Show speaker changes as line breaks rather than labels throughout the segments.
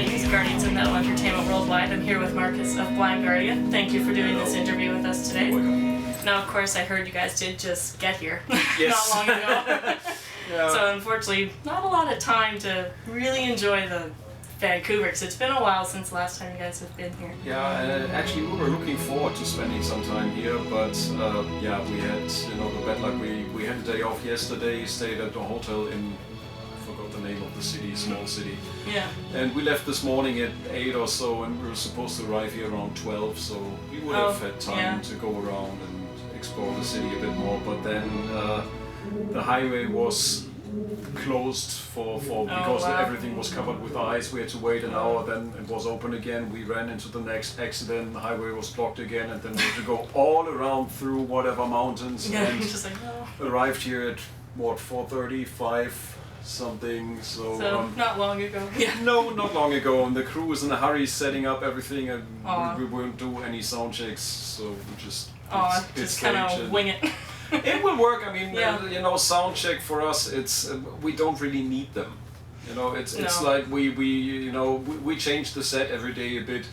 Titans, Guardians of Metal Entertainment Worldwide. I'm here with Marcus of Blind Guardian. Thank you for doing this interview with us today. Now, of course, I heard you guys did just get here
Yes.
not long ago.
Yeah.
So, unfortunately, not a lot of time to really enjoy the Vancouver, because it's been a while since last time you guys have been here.
Yeah, actually we were looking forward to spending some time here, but yeah, we had the bad luck. We had a day off yesterday, stayed at a hotel in, I forgot the name of the city, small city.
Yeah.
And we left this morning at 8 or so, and we were supposed to arrive here around 12, so we would have had time to go around and explore the city a bit more. But then the highway was closed for because everything was covered with ice. We had to wait an hour, then it was open again. We ran into the next accident, the highway was blocked again, and then we had to go all around through whatever mountains.
Yeah,
and
just like, no.
Arrived here at what, 4:30, 5 something, so
not long ago. Yeah.
no, not long ago, and the crew was in a hurry setting up everything, and we wouldn't do any sound checks, so we just
just kind of wing it.
It will work. I mean, sound check for us, it's we don't really need them. It's like we change the set every day a bit,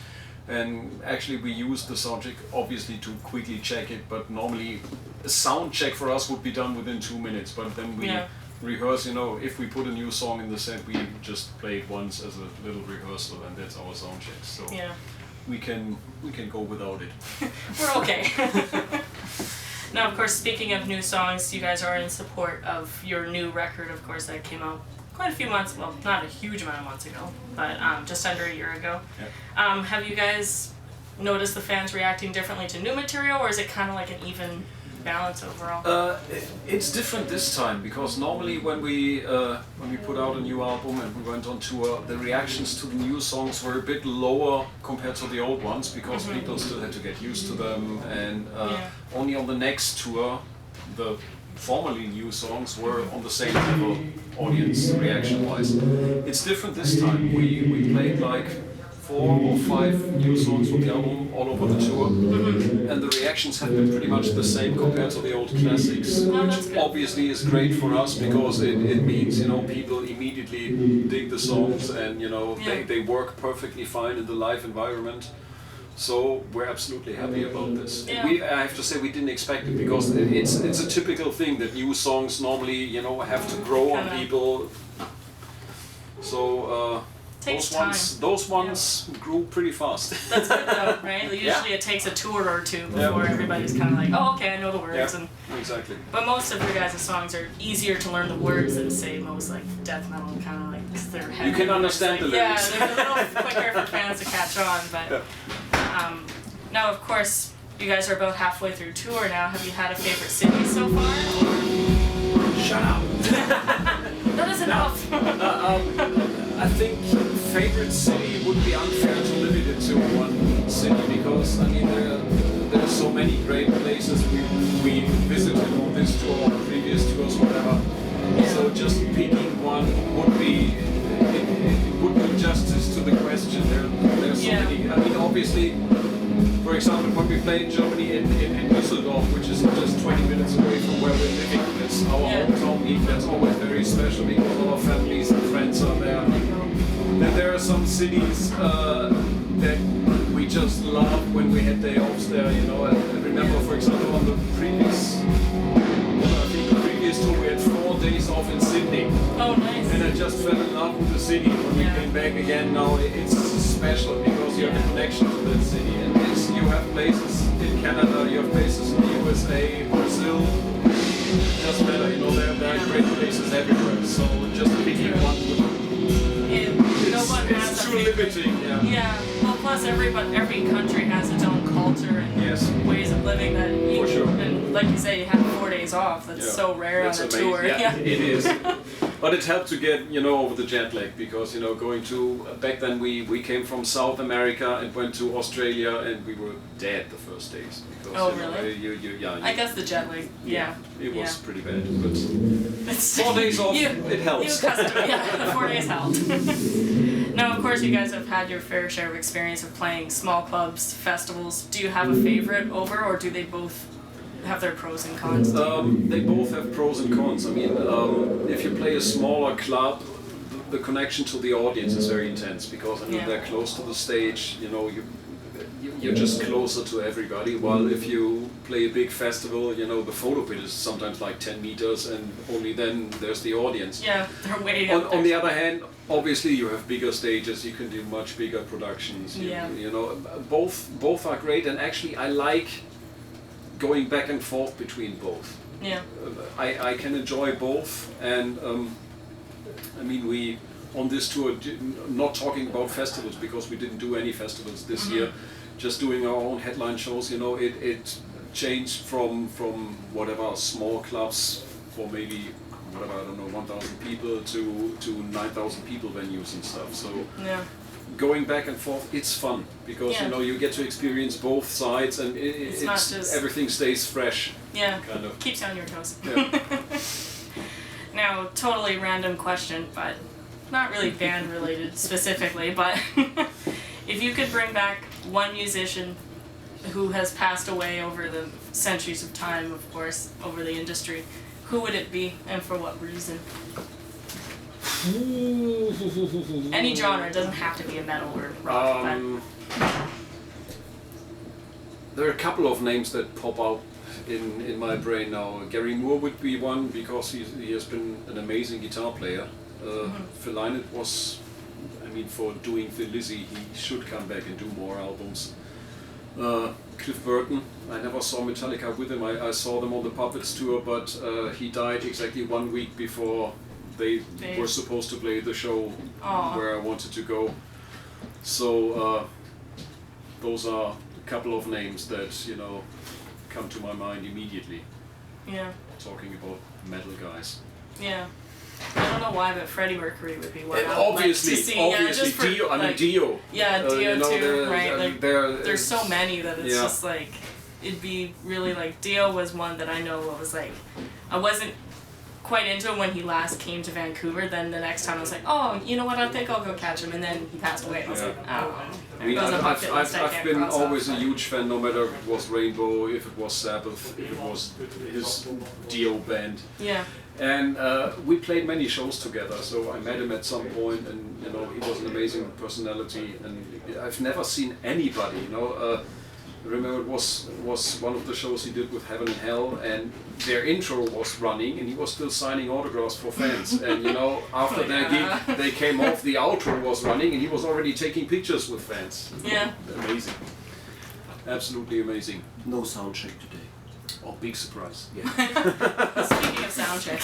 and actually we use the sound check obviously to quickly check it. But normally, a sound check for us would be done within 2 minutes. But then we rehearse. If we put a new song in the set, we just play it once as a little rehearsal, and that's our sound check. So we can go without it.
We're okay. Now, of course, speaking of new songs, you guys are in support of your new record, of course, that came out quite a few months, well, not a huge amount of months ago, but just under a year ago.
Yeah.
Have you guys noticed the fans reacting differently to new material, or is it kind of like an even balance overall?
It's different this time, because normally when we put out a new album and we went on tour, the reactions to the new songs were a bit lower compared to the old ones, because people still had to get used to them, and only on the next tour the formerly new songs were on the same level audience reaction wise. It's different this time. We played like 4 or 5 new songs from the album all over the tour, and the reactions have been pretty much the same compared to the old classics, which obviously is great for us, because it means people immediately dig the songs, and they work perfectly fine in the live environment. So we're absolutely happy about this. I have to say we didn't expect it, because it's a typical thing that new songs normally have to grow on people. So. Those ones grew pretty fast.
That's good though, right? Usually it takes a tour or two before everybody's kind of like, oh, okay, I know the words.
Yeah, exactly.
But most of your guys' songs are easier to learn the words than, say, most like death metal, kind of like, because they're heavy.
You can understand the lyrics.
Yeah, they're a little quicker for fans to catch on. But now, of course, you guys are about halfway through tour now. Have you had a favorite city so far?
Shut up.
That is enough.
I think favorite city would be unfair to limit it to one city, because there are so many great places we visited on this tour or previous tours, whatever. So just picking one would be it would do justice to the question. There are so many. Obviously, for example, when we play in Germany in Düsseldorf, which is just 20 minutes away from where we're living, it's our hometown. That's always very special, because all our families and friends are there. Then there are some cities that we just love when we had day offs there. I remember, for example, on the previous tour, we had 4 days off in Sydney.
Oh, nice.
And I just fell in love with the city. When we came back again, now it's special, because you have a connection to that city. And you have places in Canada, you have places in the USA, Brazil. It doesn't matter, there are great places everywhere. So just picking one it's too limiting.
Yeah. Well, plus every country has its own culture and ways of living that
for sure.
And like you say, you have 4 days off. That's so rare on a tour.
Yeah, it is. But it helped to get over the jet lag, because going to back then we came from South America and went to Australia, and we were dead the first days, because
really? I guess the jet lag.
It was pretty bad, but 4 days off, it helps.
The 4 days helped. Now, of course, you guys have had your fair share of experience of playing small clubs, festivals. Do you have a favorite over, or do they both have their pros and cons?
They both have pros and cons. If you play a smaller club, the connection to the audience is very intense because I mean
Yeah.
they're close to the stage. You know, you're just closer to everybody. While if you play a big festival, you know, the photo pit is sometimes like 10 meters, and only then there's the audience.
Yeah, they're way
On,
up there.
on the other hand, obviously you have bigger stages. You can do much bigger productions.
Yeah.
You know, both are great, and actually I like going back and forth between both.
Yeah.
I can enjoy both, and I mean we on this tour, not talking about festivals because we didn't do any festivals this year, just doing our own headline shows. You know, it changed from whatever small clubs for maybe whatever, I don't know, 1,000 people to 9,000 people venues and stuff. So
Yeah.
going back and forth, it's fun because
Yeah.
you know you get to experience both sides, and
It's not just-
everything stays fresh.
Yeah.
Kind of.
Keeps you on your toes.
Yeah.
Now, totally random question, but not really band related specifically, but if you could bring back one musician who has passed away over the centuries of time, of course, over the industry, who would it be and for what reason? Any genre, it doesn't have to be a metal or rock,
There are a couple of names that pop out in my brain now. Gary Moore would be one because he has been an amazing guitar player. Phil Lynott was, I mean, for doing Thin Lizzy, he should come back and do more albums. Cliff Burton, I never saw Metallica with him. I saw them on the Puppets tour, but he died exactly 1 week before they were supposed to play the show where I wanted to go. So those are a couple of names that, you know, come to my mind immediately.
Yeah.
Talking about metal guys.
Yeah. I don't know why, but Freddie Mercury would be one.
And
I would
obviously,
like to see. Yeah, just for,
Dio. I mean,
like,
Dio.
Yeah, Dio
you know,
too. Right. Like,
there's
there's so many that it's
yeah.
just like it'd be really like Dio was one that I know was like I wasn't quite into him when he last came to Vancouver. Then the next time I was like, oh, you know what? I think I'll go catch him. And then he passed away. And I was
Yeah.
like, oh,
I mean,
there goes a bucket list I
I've
can't
been
cross
always
off.
a huge fan, no matter if it was Rainbow, if it was Sabbath, if it was his Dio band.
Yeah.
And we played many shows together, so I met him at some point, and you know he was an amazing personality. And I've never seen anybody, you know. I remember it was one of the shows he did with Heaven and Hell, and their intro was running, and he was still signing autographs for fans. And you know, after their gig, they came off, the outro was running, and he was already taking pictures with fans.
Yeah.
Amazing, absolutely amazing.
No sound check today.
Oh, big surprise! Yeah.
Speaking of soundcheck.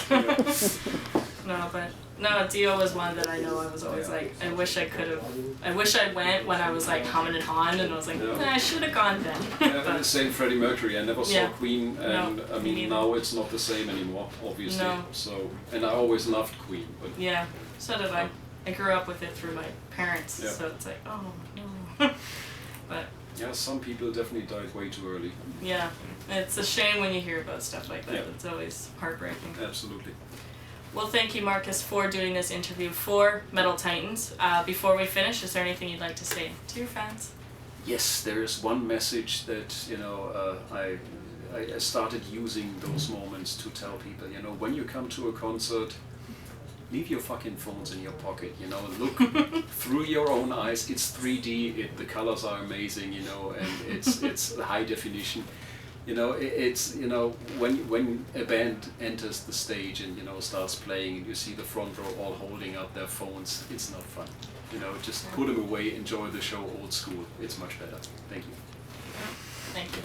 No, Dio was one that I know I was always like, I wish I went when I was like humming and hawing, and I was like, I should have gone then.
Yeah, and the same Freddie Mercury. I never saw
Yeah.
Queen, and
No,
I
me
mean
neither.
now it's not the same anymore, obviously.
No.
So, and I always loved Queen, but
Yeah, so did I. I grew up with it through my parents,
Yeah.
so it's like, oh no. But
yeah, some people definitely died way too early.
yeah, it's a shame when you hear about stuff like that.
Yeah.
It's always heartbreaking.
Absolutely.
Well, thank you, Marcus, for doing this interview for Metal Titans. Before we finish, is there anything you'd like to say to your fans?
Yes, there is one message that you know I started using those moments to tell people. You know, when you come to a concert, leave your fucking phones in your pocket. You know, look through your own eyes. It's 3D. The colors are amazing. You know, and it's high definition. You know, it's you know when a band enters the stage and you know starts playing and you see the front row all holding up their phones, it's not fun. You know, just put them away, enjoy the show old school. It's much better. Thank you.
Thank you.